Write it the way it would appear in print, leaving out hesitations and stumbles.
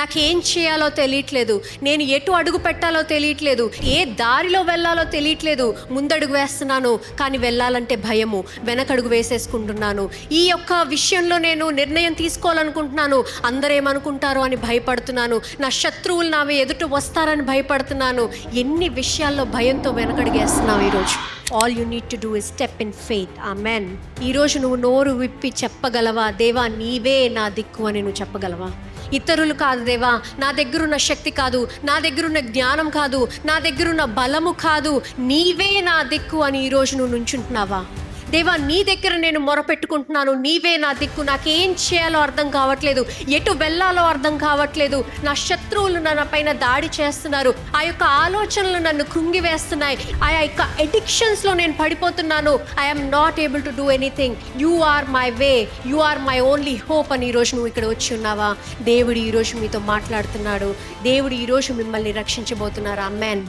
నాకేం చేయాలో తెలియట్లేదు, నేను ఎటు అడుగు పెట్టాలో తెలియట్లేదు, ఏ దారిలో వెళ్ళాలో తెలియట్లేదు. ముందడుగు వేస్తున్నాను కానీ వెళ్ళాలంటే భయము, వెనకడుగు వేసేసుకుంటున్నాను. ఈ యొక్క విషయంలో నేను నిర్ణయం తీసుకోవాలనుకుంటున్నాను, అందరేమనుకుంటారో అని భయపడుతున్నాను. నా శత్రువులు నా ఎదుట వస్తారని భయపడుతున్నాను. ఎన్ని విషయాల్లో భయంతో వెనకడుగేస్తున్నావు ఈరోజు. All you need to do is step in faith. Amen. ఈరోజు నువ్వు నోరు విప్పి చెప్పగలవా, దేవా నీవే నా దిక్కు అని నువ్వు చెప్పగలవా? ఇతరులు కాదు దేవా, నా దగ్గరున్న శక్తి కాదు, నా దగ్గరున్న జ్ఞానం కాదు, నా దగ్గరున్న బలము కాదు, నీవే నా దిక్కు అని ఈరోజు నువ్వు నుంచుంటున్నావా? దేవా నీ దగ్గర నేను మొరపెట్టుకుంటున్నాను, నీవే నా దిక్కు. నాకేం చేయాలో అర్థం కావట్లేదు, ఎటు వెళ్ళాలో అర్థం కావట్లేదు. నా శత్రువులు నా పైన దాడి చేస్తున్నారు, ఆ యొక్క ఆలోచనలు నన్ను కృంగివేస్తున్నాయి, ఆ యొక్క ఎడిక్షన్స్లో నేను పడిపోతున్నాను. I'm not able to do anything. You are my way, you are my only hope అని ఈరోజు నువ్వు ఇక్కడ వచ్చి ఉన్నావా? దేవుడు ఈరోజు మీతో మాట్లాడుతున్నాడు. దేవుడు ఈరోజు మిమ్మల్ని రక్షించబోతున్నారు. ఆమేన్.